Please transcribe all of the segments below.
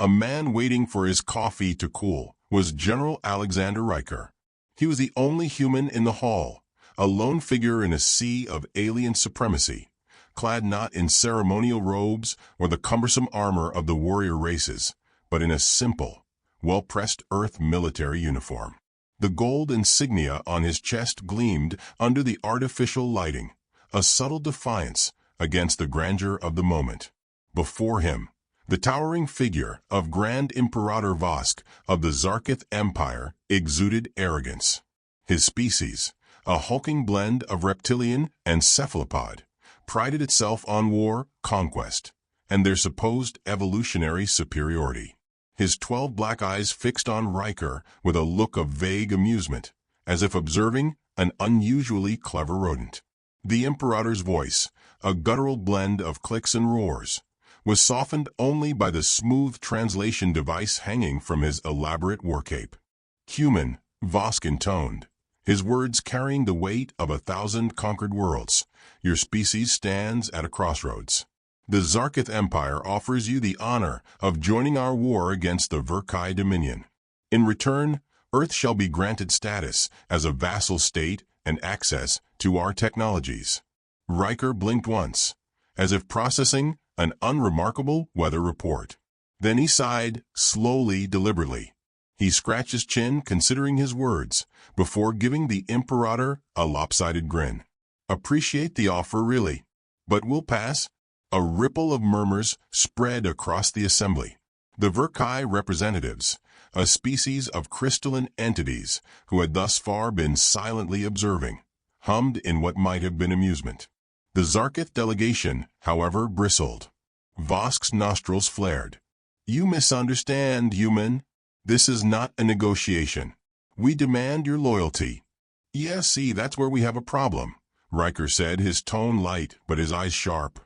a man waiting for his coffee to cool, was General Alexander Riker. He was the only human in the hall, a lone figure in a sea of alien supremacy, clad not in ceremonial robes or the cumbersome armor of the warrior races, but in a simple, well-pressed Earth military uniform. The gold insignia on his chest gleamed under the artificial lighting, a subtle defiance against the grandeur of the moment. Before him, the towering figure of Grand Imperator Vosk of the Zarkith Empire exuded arrogance. His species, a hulking blend of reptilian and cephalopod, prided itself on war, conquest, and their supposed evolutionary superiority. His 12 black eyes fixed on Riker with a look of vague amusement, as if observing an unusually clever rodent. The Imperator's voice, a guttural blend of clicks and roars, was softened only by the smooth translation device hanging from his elaborate war cape. Human, Vosk intoned, his words carrying the weight of 1,000 conquered worlds. Your species stands at a crossroads. The Zarkith Empire offers you the honor of joining our war against the Verkai Dominion. In return, Earth shall be granted status as a vassal state and access to our technologies. Riker blinked once, as if processing an unremarkable weather report. Then he sighed, slowly, deliberately. He scratched his chin, considering his words, before giving the Imperator a lopsided grin. Appreciate the offer, really, but we'll pass. A ripple of murmurs spread across the assembly. The Verkai representatives, a species of crystalline entities who had thus far been silently observing, hummed in what might have been amusement. The Zarkith delegation, however, bristled. Vosk's nostrils flared. You misunderstand, human. This is not a negotiation. We demand your loyalty. Yeah, see, that's where we have a problem, Riker said, his tone light but his eyes sharp.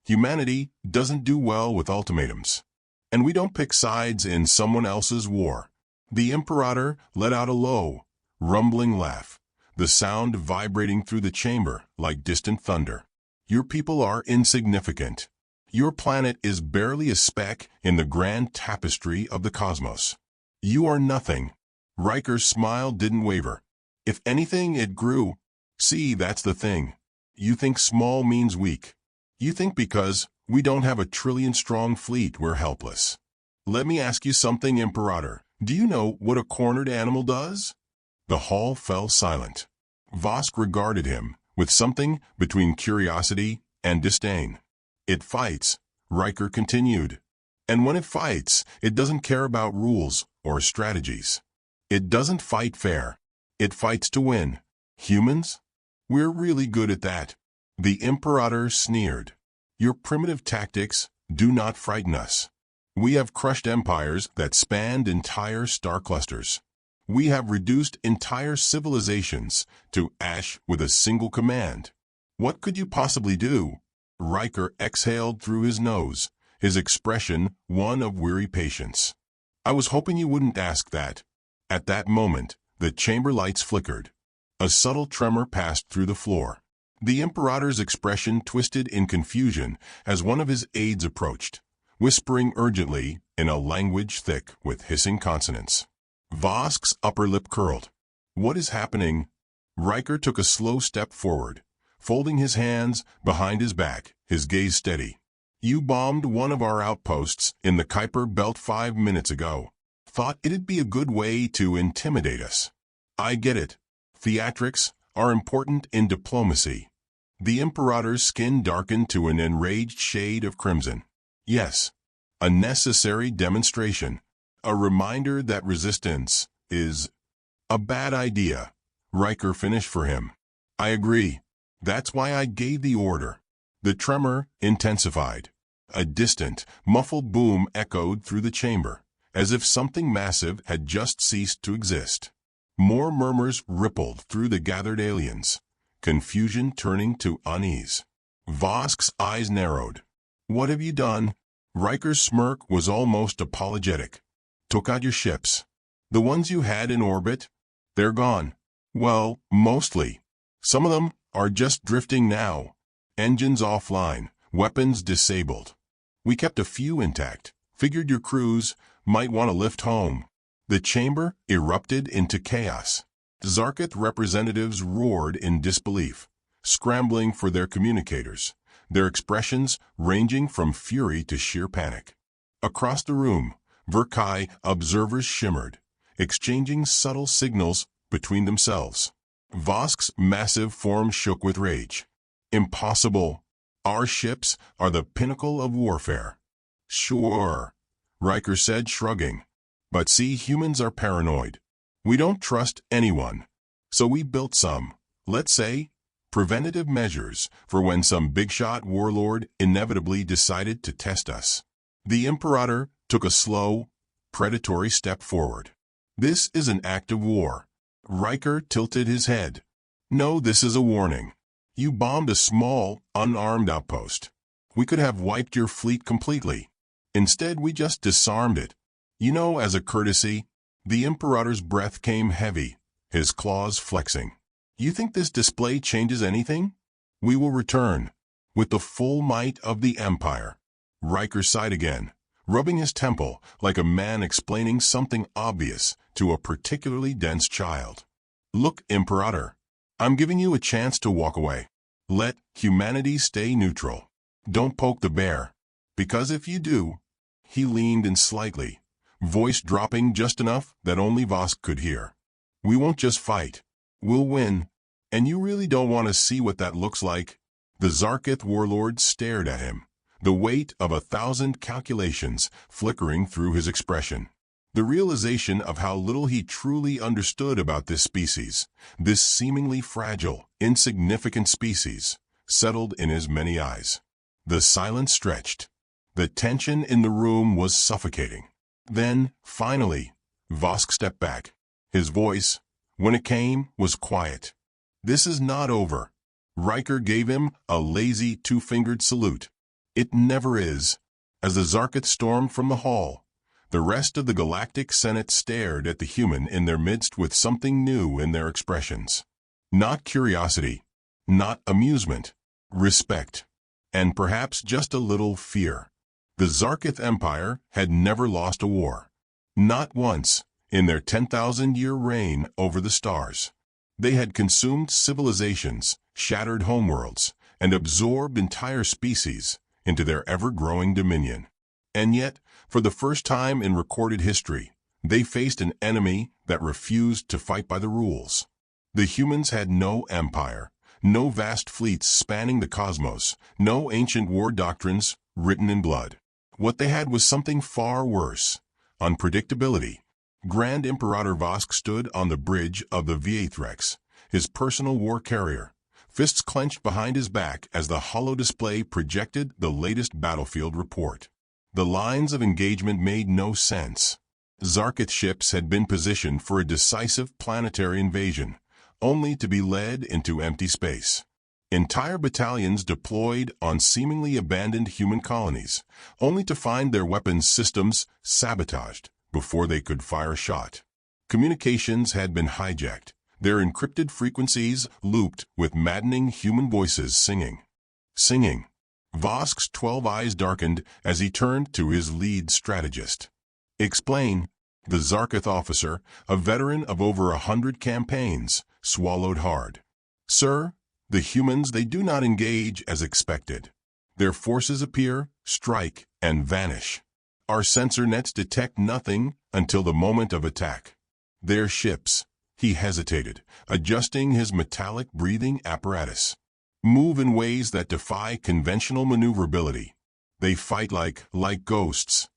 Humanity doesn't do well with ultimatums. And we don't pick sides in someone else's war. The Imperator let out a low, rumbling laugh, the sound vibrating through the chamber like distant thunder. Your people are insignificant. Your planet is barely a speck in the grand tapestry of the cosmos. You are nothing. Riker's smile didn't waver. If anything, it grew. See, that's the thing. You think small means weak. You think because we don't have a trillion-strong fleet, we're helpless. Let me ask you something, Imperator. Do you know what a cornered animal does? The hall fell silent. Vosk regarded him with something between curiosity and disdain. It fights, Riker continued. And when it fights, it doesn't care about rules or strategies. It doesn't fight fair. It fights to win. Humans? We're really good at that. The Imperator sneered. Your primitive tactics do not frighten us. We have crushed empires that spanned entire star clusters. We have reduced entire civilizations to ash with a single command. What could you possibly do? Riker exhaled through his nose, his expression one of weary patience. I was hoping you wouldn't ask that. At that moment, the chamber lights flickered. A subtle tremor passed through the floor. The Imperator's expression twisted in confusion as one of his aides approached, whispering urgently in a language thick with hissing consonants. Vosk's upper lip curled. What is happening? Riker took a slow step forward, folding his hands behind his back, his gaze steady. You bombed one of our outposts in the Kuiper Belt 5 minutes ago. Thought it'd be a good way to intimidate us. I get it. Theatrics are important in diplomacy. The Imperator's skin darkened to an enraged shade of crimson. Yes, a necessary demonstration, a reminder that resistance is a bad idea. Riker finished for him. I agree. That's why I gave the order. The tremor intensified. A distant, muffled boom echoed through the chamber, as if something massive had just ceased to exist. More murmurs rippled through the gathered aliens, confusion turning to unease. Vosk's eyes narrowed. What have you done? Riker's smirk was almost apologetic. Took out your ships. The ones you had in orbit? They're gone. Well, mostly. Some of them are just drifting now. Engines offline, weapons disabled. We kept a few intact, Figured your crews might want to lift home. The chamber erupted into chaos. Zarketh representatives roared in disbelief, scrambling for their communicators, their expressions ranging from fury to sheer panic. Across the room, Verkai observers shimmered, exchanging subtle signals between themselves. Vosk's massive form shook with rage. Impossible. Our ships are the pinnacle of warfare. Sure, Riker said, shrugging. But see, humans are paranoid. We don't trust anyone. So we built some, let's say, preventative measures for when some big-shot warlord inevitably decided to test us. The Imperator took a slow, predatory step forward. This is an act of war. Riker tilted his head. No, this is a warning. You bombed a small, unarmed outpost. We could have wiped your fleet completely. Instead, we just disarmed it. You know, as a courtesy. The Imperator's breath came heavy, his claws flexing. You think this display changes anything? We will return, with the full might of the Empire. Riker sighed again, rubbing his temple like a man explaining something obvious to a particularly dense child. Look, Imperator, I'm giving you a chance to walk away. Let humanity stay neutral. Don't poke the bear, because if you do... He leaned in slightly, voice dropping just enough that only Vosk could hear. We won't just fight. We'll win. And you really don't want to see what that looks like? The Zarketh warlord stared at him, the weight of 1,000 calculations flickering through his expression. The realization of how little he truly understood about this species, this seemingly fragile, insignificant species, settled in his many eyes. The silence stretched. The tension in the room was suffocating. Then, finally, Vosk stepped back. His voice, when it came, was quiet. This is not over. Riker gave him a lazy two-fingered salute. It never is. As the Zarketh stormed from the hall, the rest of the Galactic Senate stared at the human in their midst with something new in their expressions. Not curiosity, not amusement, respect, and perhaps just a little fear. The Zarketh Empire had never lost a war. Not once, in their 10,000-year reign over the stars. They had consumed civilizations, shattered homeworlds, and absorbed entire species into their ever-growing dominion. And yet, for the first time in recorded history, they faced an enemy that refused to fight by the rules. The humans had no empire, no vast fleets spanning the cosmos, no ancient war doctrines written in blood. What they had was something far worse: unpredictability. Grand Imperator Vosk stood on the bridge of the Viathrex, his personal war carrier, fists clenched behind his back as the hollow display projected the latest battlefield report. The lines of engagement made no sense. Zarketh ships had been positioned for a decisive planetary invasion, only to be led into empty space. Entire battalions deployed on seemingly abandoned human colonies, only to find their weapons systems sabotaged before they could fire a shot. Communications had been hijacked, their encrypted frequencies looped with maddening human voices singing. Vosk's 12 eyes darkened as he turned to his lead strategist. Explain. The Zarketh officer, a veteran of over 100 campaigns, swallowed hard. Sir, the humans, they do not engage as expected. Their forces appear, strike, and vanish. Our sensor nets detect nothing until the moment of attack. Their ships, he hesitated, adjusting his metallic breathing apparatus, move in ways that defy conventional maneuverability. They fight like ghosts.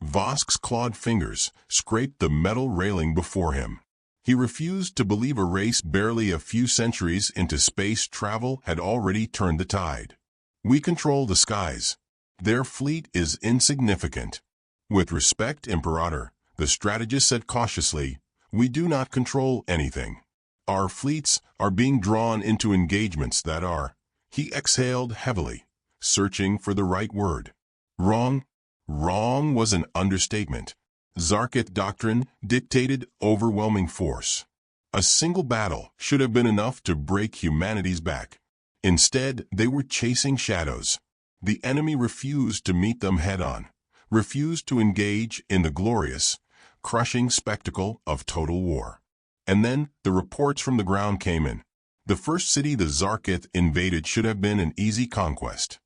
Vosk's clawed fingers scraped the metal railing before him. He refused to believe a race barely a few centuries into space travel had already turned the tide. We control the skies. Their fleet is insignificant. With respect, Imperator, the strategist said cautiously, we do not control anything. Our fleets are being drawn into engagements that are... He exhaled heavily, searching for the right word. Wrong? Wrong was an understatement. Zarketh doctrine dictated overwhelming force. A single battle should have been enough to break humanity's back. Instead, they were chasing shadows. The enemy refused to meet them head-on, refused to engage in the glorious, crushing spectacle of total war. And then the reports from the ground came in. The first city the Zarkith invaded should have been an easy conquest.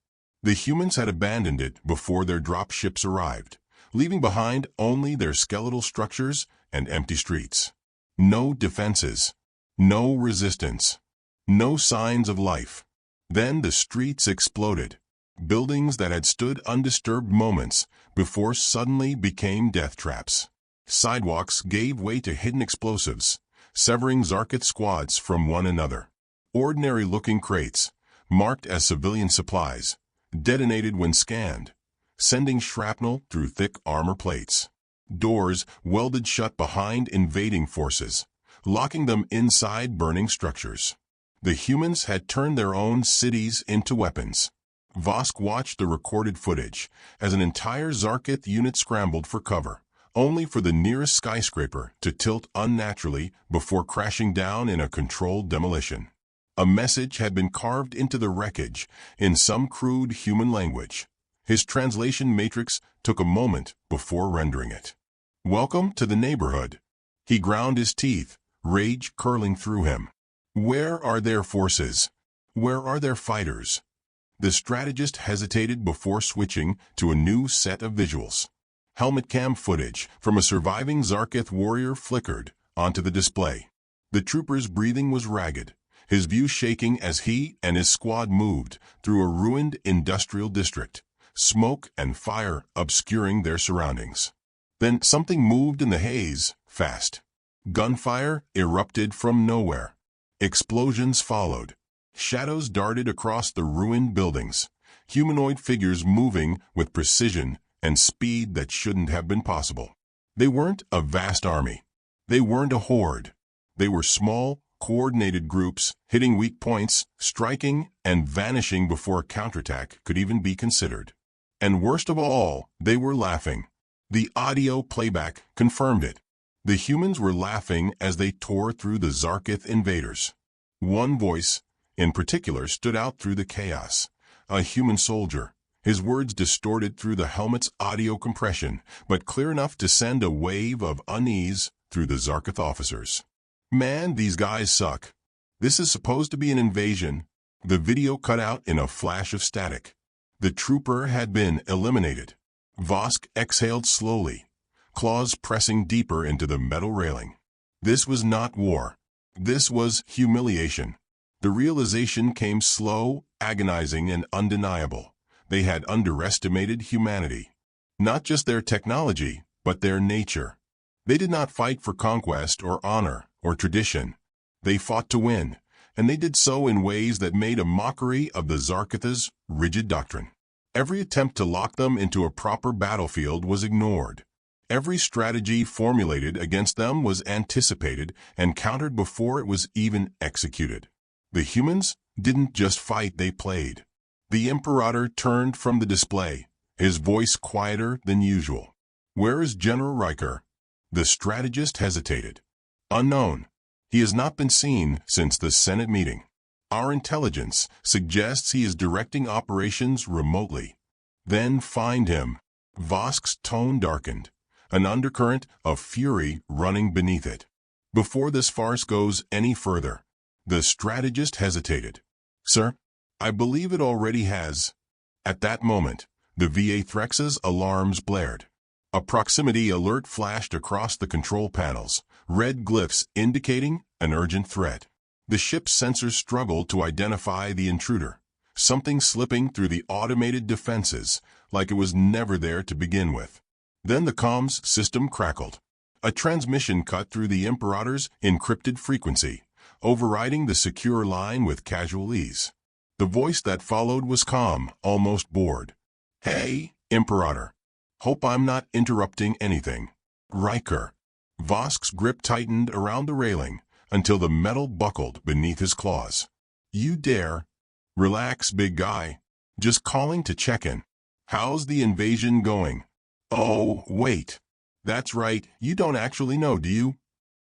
The humans had abandoned it before their drop ships arrived, leaving behind only their skeletal structures and empty streets. No defenses, no resistance, no signs of life. Then the streets exploded. Buildings that had stood undisturbed moments before suddenly became death traps. Sidewalks gave way to hidden explosives, severing Zarkith squads from one another. Ordinary-looking crates, marked as civilian supplies, detonated when scanned, sending shrapnel through thick armor plates. Doors welded shut behind invading forces, locking them inside burning structures. The humans had turned their own cities into weapons. Vosk watched the recorded footage as an entire Zarkith unit scrambled for cover, only for the nearest skyscraper to tilt unnaturally before crashing down in a controlled demolition. A message had been carved into the wreckage in some crude human language. His translation matrix took a moment before rendering it. "Welcome to the neighborhood." He ground his teeth, rage curling through him. Where are their forces? Where are their fighters? The strategist hesitated before switching to a new set of visuals. Helmet cam footage from a surviving Zarkith warrior flickered onto the display. The trooper's breathing was ragged, his view shaking as he and his squad moved through a ruined industrial district, smoke and fire obscuring their surroundings. Then something moved in the haze, fast. Gunfire erupted from nowhere. Explosions followed. Shadows darted across the ruined buildings, humanoid figures moving with precision and speed that shouldn't have been possible. They weren't a vast army. They weren't a horde. They were small, coordinated groups, hitting weak points, striking, and vanishing before a counterattack could even be considered. And worst of all, they were laughing. The audio playback confirmed it. The humans were laughing as they tore through the Zarkith invaders. One voice, in particular, stood out through the chaos. A human soldier, his words distorted through the helmet's audio compression, but clear enough to send a wave of unease through the Zarkith officers. "Man, these guys suck. This is supposed to be an invasion." The video cut out in a flash of static. The trooper had been eliminated. Vosk exhaled slowly, claws pressing deeper into the metal railing. This was not war. This was humiliation. The realization came slow, agonizing, and undeniable. They had underestimated humanity. Not just their technology, but their nature. They did not fight for conquest or honor or tradition. They fought to win, and they did so in ways that made a mockery of the Zarkith's rigid doctrine. Every attempt to lock them into a proper battlefield was ignored. Every strategy formulated against them was anticipated and countered before it was even executed. The humans didn't just fight, they played. The Imperator turned from the display, his voice quieter than usual. "Where is General Riker?" The strategist hesitated. "Unknown. He has not been seen since the Senate meeting. Our intelligence suggests he is directing operations remotely." "Then find him." Vosk's tone darkened, an undercurrent of fury running beneath it. "Before this farce goes any further." The strategist hesitated. "Sir, I believe it already has." At that moment, the VA Threx's alarms blared. A proximity alert flashed across the control panels, red glyphs indicating an urgent threat. The ship's sensors struggled to identify the intruder, something slipping through the automated defenses like it was never there to begin with. Then the comms system crackled. A transmission cut through the Imperator's encrypted frequency, overriding the secure line with casual ease. The voice that followed was calm, almost bored. "Hey, Imperator. Hope I'm not interrupting anything." "Riker." Vosk's grip tightened around the railing until the metal buckled beneath his claws. "You dare?" "Relax, big guy. Just calling to check in. How's the invasion going?" "Oh, wait. That's right, you don't actually know, do you?"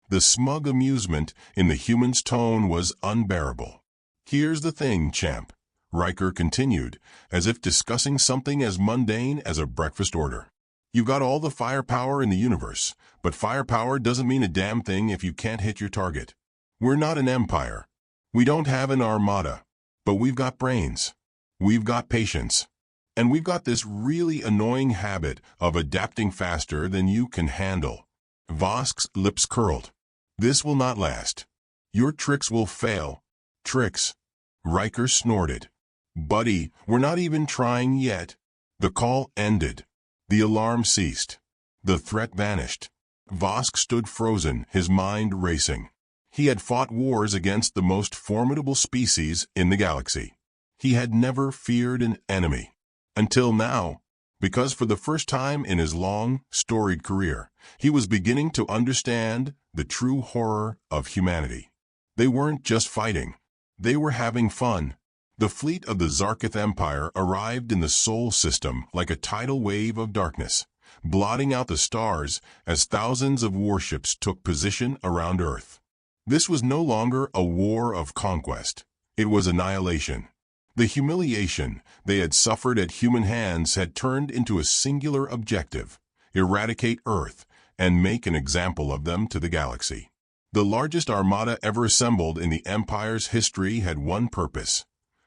The smug amusement in the human's tone was unbearable. "Here's the thing, champ," Riker continued, as if discussing something as mundane as a breakfast order. You've got all the firepower in the universe, but firepower doesn't mean a damn thing if you can't hit your target. We're not an empire. We don't have an armada, but we've got brains. We've got patience. And we've got this really annoying habit of adapting faster than you can handle. Vosk's lips curled. This will not last. Your tricks will fail. Tricks. Riker snorted. Buddy, we're not even trying yet. The call ended. The alarm ceased. The threat vanished. Vosk stood frozen, his mind racing. He had fought wars against the most formidable species in the galaxy. He had never feared an enemy. Until now, because for the first time in his long, storied career, he was beginning to understand the true horror of humanity. They weren't just fighting. They were having fun. The fleet of the Zarkith Empire arrived in the Sol system like a tidal wave of darkness, blotting out the stars as thousands of warships took position around Earth. This was no longer a war of conquest. It was annihilation. The humiliation they had suffered at human hands had turned into a singular objective: eradicate Earth and make an example of them to the galaxy. The largest armada ever assembled in the Empire's history had one purpose: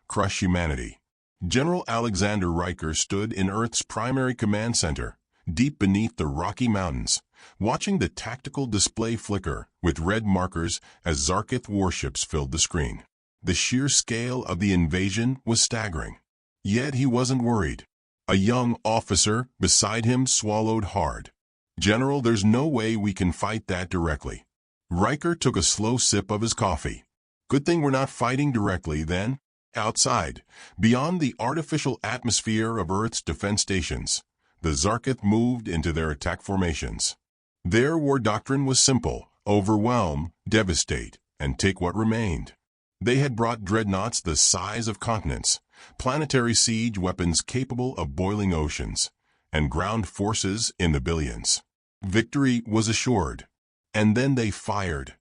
crush humanity. General Alexander Riker stood in Earth's primary command center, deep beneath the Rocky Mountains, watching the tactical display flicker with red markers as Zarkith warships filled the screen. The sheer scale of the invasion was staggering. Yet he wasn't worried. A young officer beside him swallowed hard. General, there's no way we can fight that directly. Riker took a slow sip of his coffee. Good thing we're not fighting directly, then. Outside, beyond the artificial atmosphere of Earth's defense stations, the Zarkith moved into their attack formations. Their war doctrine was simple: overwhelm, devastate, and take what remained. They had brought dreadnoughts the size of continents, planetary siege weapons capable of boiling oceans, and ground forces in the billions. Victory was assured. And then they fired.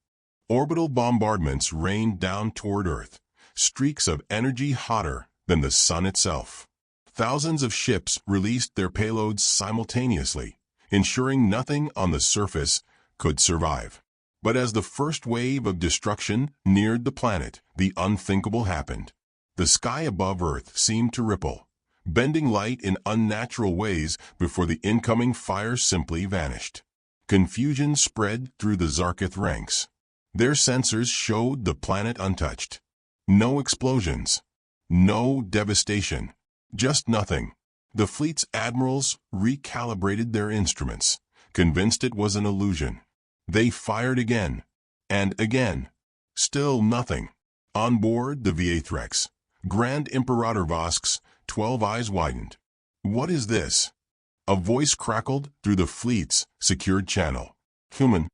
Orbital bombardments rained down toward Earth, streaks of energy hotter than the sun itself. Thousands of ships released their payloads simultaneously, ensuring nothing on the surface could survive. But as the first wave of destruction neared the planet, the unthinkable happened. The sky above Earth seemed to ripple, bending light in unnatural ways before the incoming fire simply vanished. Confusion spread through the Zarkith ranks. Their sensors showed the planet untouched. No explosions. No devastation. Just nothing. The fleet's admirals recalibrated their instruments, convinced it was an illusion. They fired again, and again. Still nothing. On board the Viathrex, Grand Imperator Vosk's 12 eyes widened. What is this? A voice crackled through the fleet's secured channel. Human.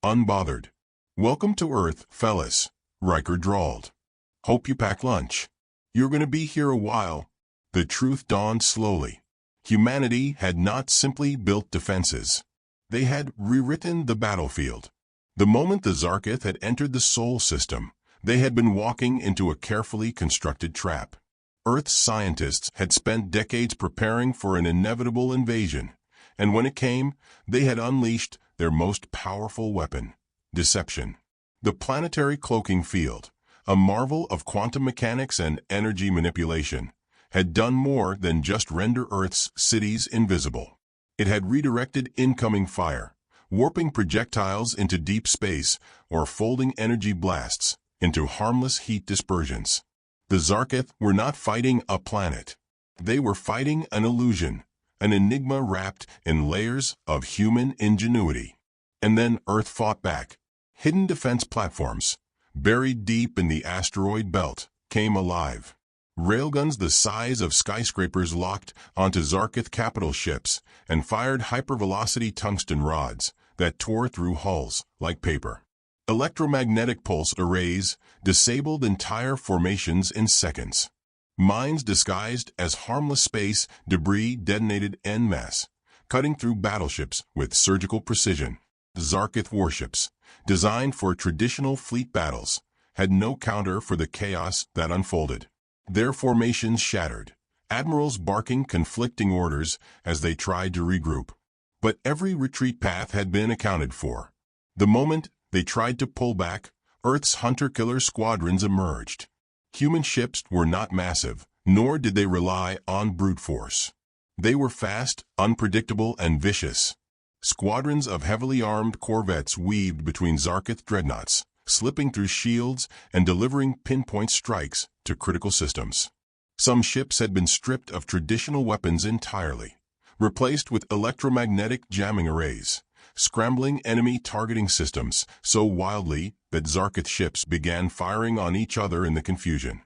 Unbothered. Welcome to Earth, fellas, Riker drawled. Hope you pack lunch. You're going to be here a while. The truth dawned slowly. Humanity had not simply built defenses. They had rewritten the battlefield. The moment the Zarkith had entered the Sol system, they had been walking into a carefully constructed trap. Earth's scientists had spent decades preparing for an inevitable invasion, and when it came, they had unleashed their most powerful weapon: deception. The planetary cloaking field, a marvel of quantum mechanics and energy manipulation, had done more than just render Earth's cities invisible. It had redirected incoming fire, warping projectiles into deep space or folding energy blasts into harmless heat dispersions. The Zarkith were not fighting a planet. They were fighting an illusion, an enigma wrapped in layers of human ingenuity. And then Earth fought back. Hidden defense platforms, buried deep in the asteroid belt, came alive. Railguns the size of skyscrapers locked onto Zarkith capital ships and fired hypervelocity tungsten rods that tore through hulls like paper. Electromagnetic pulse arrays disabled entire formations in seconds. Mines disguised as harmless space debris detonated en masse, cutting through battleships with surgical precision. Zarkith warships, designed for traditional fleet battles, had no counter for the chaos that unfolded. Their formations shattered, admirals barking conflicting orders as they tried to regroup. But every retreat path had been accounted for. The moment they tried to pull back, Earth's hunter-killer squadrons emerged. Human ships were not massive, nor did they rely on brute force. They were fast, unpredictable, and vicious. Squadrons of heavily armed corvettes weaved between Zarkith dreadnoughts, slipping through shields and delivering pinpoint strikes to critical systems. Some ships had been stripped of traditional weapons entirely, replaced with electromagnetic jamming arrays, scrambling enemy targeting systems so wildly that Zarkith ships began firing on each other in the confusion.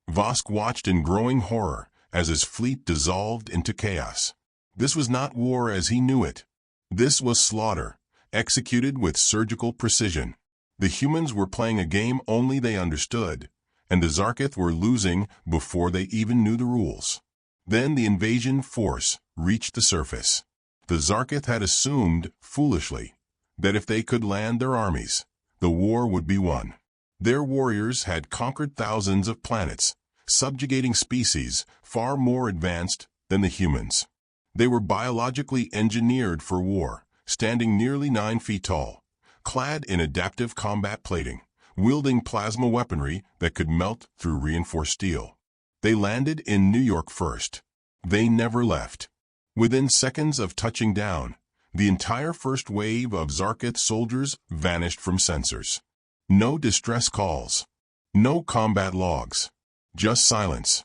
Vosk watched in growing horror as his fleet dissolved into chaos. This was not war as he knew it. This was slaughter, executed with surgical precision. The humans were playing a game only they understood, and the Zarkith were losing before they even knew the rules. Then the invasion force reached the surface. The Zarkith had assumed, foolishly, that if they could land their armies, the war would be won. Their warriors had conquered thousands of planets, subjugating species far more advanced than the humans. They were biologically engineered for war, standing nearly 9 feet tall, clad in adaptive combat plating, wielding plasma weaponry that could melt through reinforced steel. They landed in New York first. They never left. Within seconds of touching down, the entire first wave of Zarkith soldiers vanished from sensors. No distress calls. No combat logs. Just silence.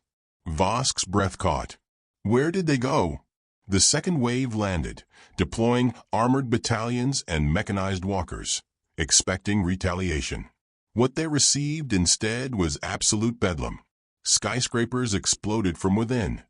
Vosk's breath caught. Where did they go? The second wave landed, deploying armored battalions and mechanized walkers, expecting retaliation. What they received instead was absolute bedlam. Skyscrapers exploded from within,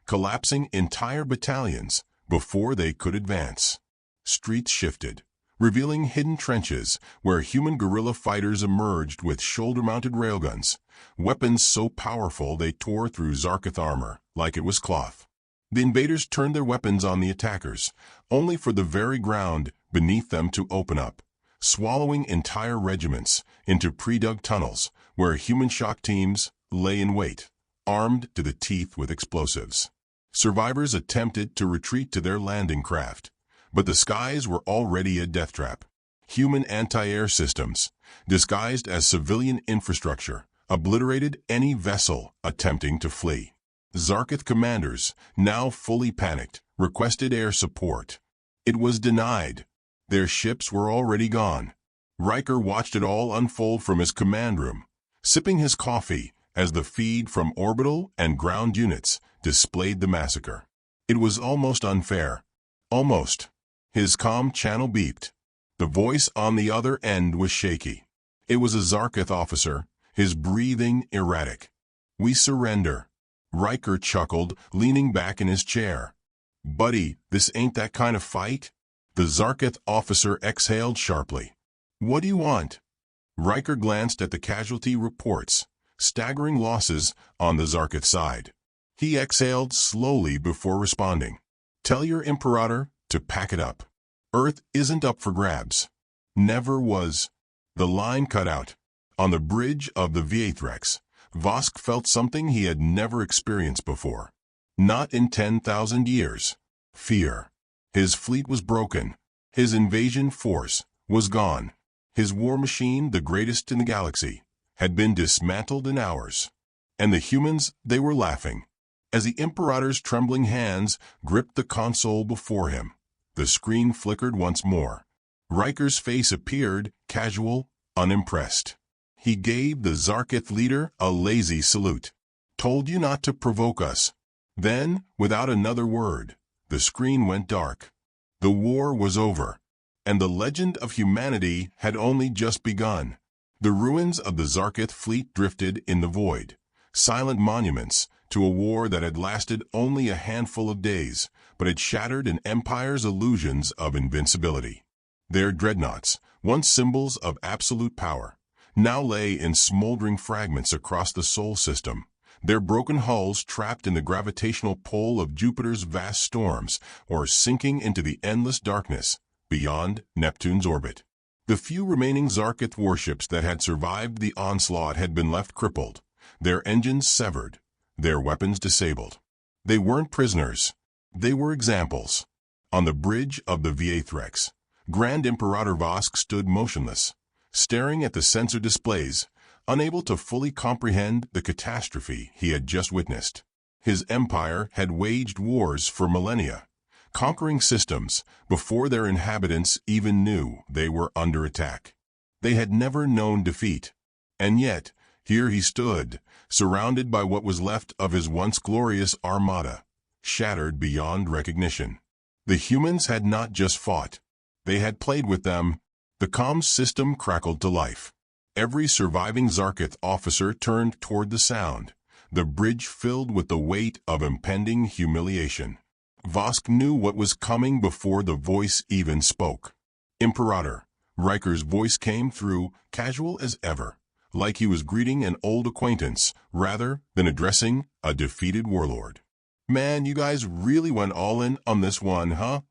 collapsing entire battalions before they could advance. Streets shifted, revealing hidden trenches where human guerrilla fighters emerged with shoulder-mounted railguns, weapons so powerful they tore through Zarkith armor like it was cloth. The invaders turned their weapons on the attackers, only for the very ground beneath them to open up, swallowing entire regiments into pre-dug tunnels where human shock teams lay in wait, armed to the teeth with explosives. Survivors attempted to retreat to their landing craft, but the skies were already a death trap. Human anti-air systems, disguised as civilian infrastructure, obliterated any vessel attempting to flee. Zarkith commanders, now fully panicked, requested air support. It was denied. Their ships were already gone. Riker watched it all unfold from his command room, sipping his coffee as the feed from orbital and ground units displayed the massacre. It was almost unfair. Almost. His comm channel beeped. The voice on the other end was shaky. It was a Zarkith officer, his breathing erratic. "We surrender." Riker chuckled, leaning back in his chair. "Buddy, this ain't that kind of fight." The Zarkith officer exhaled sharply. "What do you want?" Riker glanced at the casualty reports, staggering losses on the Zarkith side. He exhaled slowly before responding. "Tell your Imperator to pack it up. Earth isn't up for grabs. Never was." The line cut out. On the bridge of the Viathrex, Vosk felt something he had never experienced before. Not in 10,000 years. Fear. His fleet was broken. His invasion force was gone. His war machine, the greatest in the galaxy, had been dismantled in hours. And the humans, they were laughing. As the Imperator's trembling hands gripped the console before him, the screen flickered once more. Riker's face appeared, casual, unimpressed. He gave the Zarkith leader a lazy salute. "Told you not to provoke us." Then, without another word, the screen went dark. The war was over, and the legend of humanity had only just begun. The ruins of the Zarkith fleet drifted in the void, silent monuments to a war that had lasted only a handful of days, but had shattered an empire's illusions of invincibility. Their dreadnoughts, once symbols of absolute power, now lay in smoldering fragments across the Sol system, their broken hulls trapped in the gravitational pull of Jupiter's vast storms or sinking into the endless darkness beyond Neptune's orbit. The few remaining Zarkith warships that had survived the onslaught had been left crippled, their engines severed, their weapons disabled. They weren't prisoners. They were examples. On the bridge of the Viathrex, Grand Imperator Vosk stood motionless, staring at the sensor displays, unable to fully comprehend the catastrophe he had just witnessed. His empire had waged wars for millennia, conquering systems before their inhabitants even knew they were under attack. They had never known defeat. And yet, here he stood, surrounded by what was left of his once glorious armada, shattered beyond recognition. The humans had not just fought. They had played with them. The comms system crackled to life. Every surviving Zarkith officer turned toward the sound, the bridge filled with the weight of impending humiliation. Vosk knew what was coming before the voice even spoke. Imperator, Riker's voice came through, casual as ever, like he was greeting an old acquaintance rather than addressing a defeated warlord. Man, you guys really went all in on this one, huh?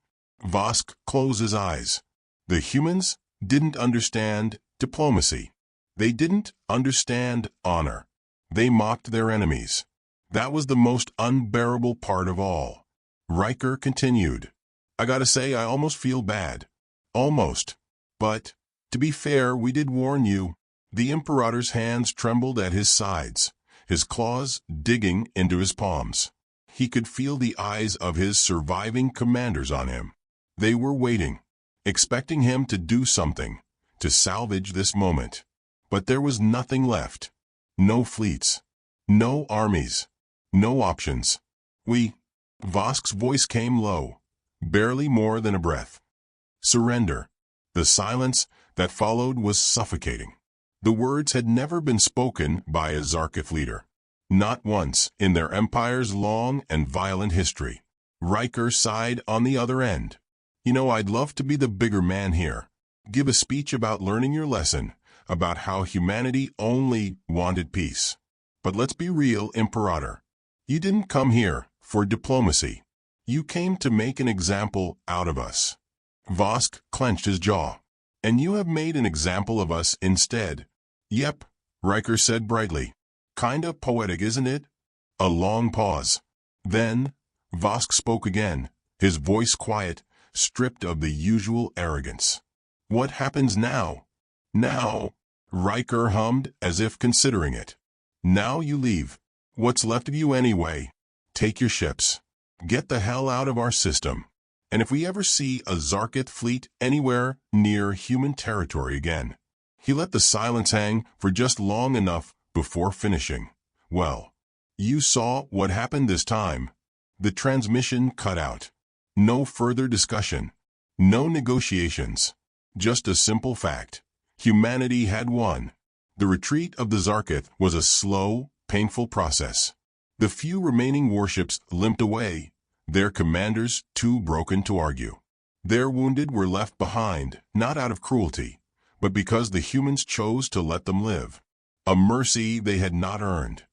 Vosk closed his eyes. The humans didn't understand diplomacy. They didn't understand honor. They mocked their enemies. That was the most unbearable part of all. Riker continued. I gotta say, I almost feel bad. Almost. But, to be fair, we did warn you. The Imperator's hands trembled at his sides, his claws digging into his palms. He could feel the eyes of his surviving commanders on him. They were waiting, expecting him to do something, to salvage this moment. But there was nothing left. No fleets. No armies. No options. Vosk's voice came low, barely more than a breath. Surrender. The silence that followed was suffocating. The words had never been spoken by a Zarkith leader. Not once in their empire's long and violent history. Riker sighed on the other end. You know, I'd love to be the bigger man here. Give a speech about learning your lesson, about how humanity only wanted peace. But let's be real, Imperator. You didn't come here for diplomacy. You came to make an example out of us. Vosk clenched his jaw. And you have made an example of us instead. Yep, Riker said brightly. Kinda poetic, isn't it? A long pause. Then, Vosk spoke again, his voice quiet, stripped of the usual arrogance. What happens now? Now, Riker hummed as if considering it. Now you leave. What's left of you anyway? Take your ships. Get the hell out of our system. And if we ever see a Zarkith fleet anywhere near human territory again. He let the silence hang for just long enough before finishing. Well, you saw what happened this time. The transmission cut out. No further discussion. No negotiations. Just a simple fact. Humanity had won. The retreat of the Zarkith was a slow, painful process. The few remaining warships limped away, their commanders too broken to argue. Their wounded were left behind, not out of cruelty, but because the humans chose to let them live. A mercy they had not earned,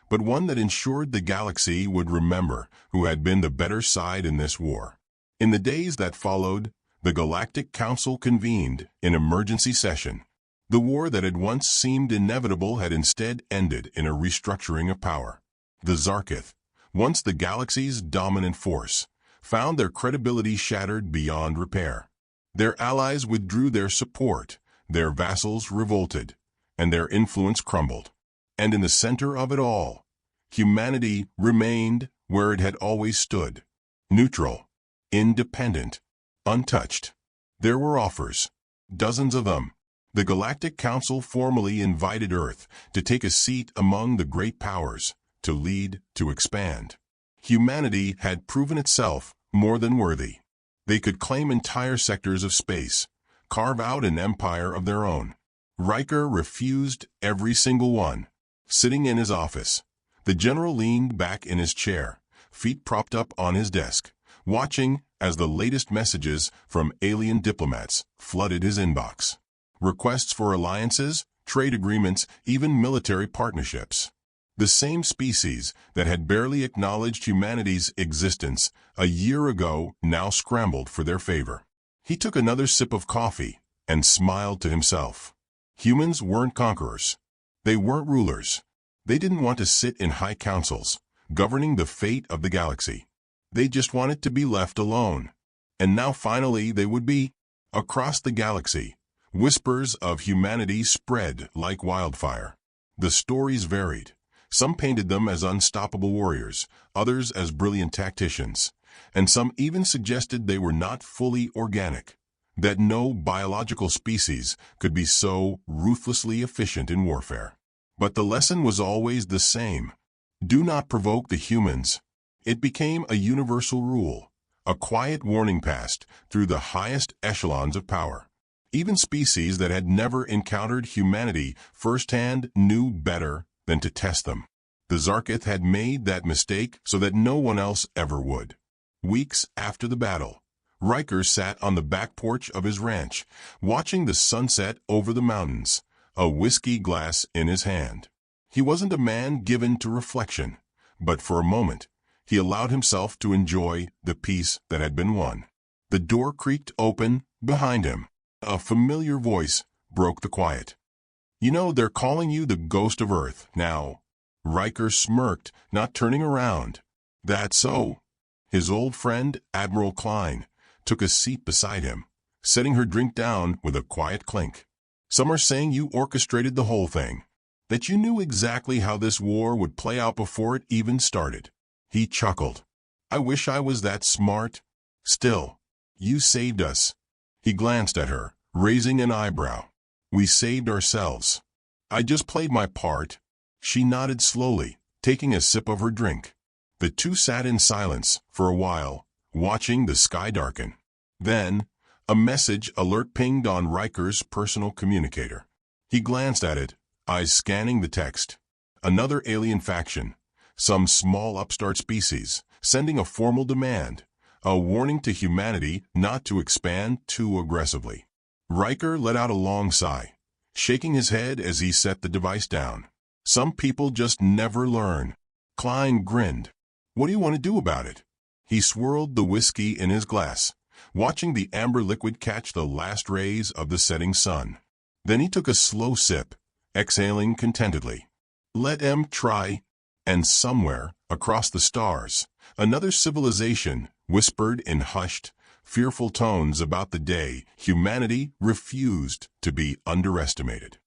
but one that ensured the galaxy would remember who had been the better side in this war. In the days that followed, the Galactic Council convened in emergency session. The war that had once seemed inevitable had instead ended in a restructuring of power. The Zarkith, once the galaxy's dominant force, found their credibility shattered beyond repair. Their allies withdrew their support, their vassals revolted, and their influence crumbled. And in the center of it all, humanity remained where it had always stood, neutral, independent, untouched. There were offers, dozens of them. The Galactic Council formally invited Earth to take a seat among the great powers, to lead, to expand. Humanity had proven itself more than worthy. They could claim entire sectors of space, carve out an empire of their own. Riker refused every single one. Sitting in his office, the general leaned back in his chair, feet propped up on his desk, watching as the latest messages from alien diplomats flooded his inbox. Requests for alliances, trade agreements, even military partnerships. The same species that had barely acknowledged humanity's existence a year ago now scrambled for their favor. He took another sip of coffee and smiled to himself. Humans weren't conquerors. They weren't rulers. They didn't want to sit in high councils, governing the fate of the galaxy. They just wanted to be left alone. And now finally they would be. Across the galaxy, whispers of humanity spread like wildfire. The stories varied. Some painted them as unstoppable warriors, others as brilliant tacticians, and some even suggested they were not fully organic, that no biological species could be so ruthlessly efficient in warfare. But the lesson was always the same. Do not provoke the humans. It became a universal rule, a quiet warning passed through the highest echelons of power. Even species that had never encountered humanity firsthand knew better than to test them. The Zarkith had made that mistake so that no one else ever would. Weeks after the battle, Riker sat on the back porch of his ranch, watching the sunset over the mountains, a whiskey glass in his hand. He wasn't a man given to reflection, but for a moment, he allowed himself to enjoy the peace that had been won. The door creaked open behind him. A familiar voice broke the quiet. "You know, they're calling you the ghost of Earth now." Riker smirked, not turning around. "That's so." His old friend, Admiral Klein, took a seat beside him, setting her drink down with a quiet clink. "Some are saying you orchestrated the whole thing, that you knew exactly how this war would play out before it even started." He chuckled. "I wish I was that smart. Still, you saved us." He glanced at her, raising an eyebrow. "We saved ourselves. I just played my part." She nodded slowly, taking a sip of her drink. The two sat in silence for a while, watching the sky darken. Then, a message alert pinged on Riker's personal communicator. He glanced at it, eyes scanning the text. Another alien faction, some small upstart species, sending a formal demand, a warning to humanity not to expand too aggressively. Riker let out a long sigh, shaking his head as he set the device down. Some people just never learn. Klein grinned. "What do you want to do about it?" He swirled the whiskey in his glass, watching the amber liquid catch the last rays of the setting sun. Then he took a slow sip, exhaling contentedly. "Let 'em try." And somewhere, across the stars, another civilization whispered in hushed, fearful tones about the day humanity refused to be underestimated.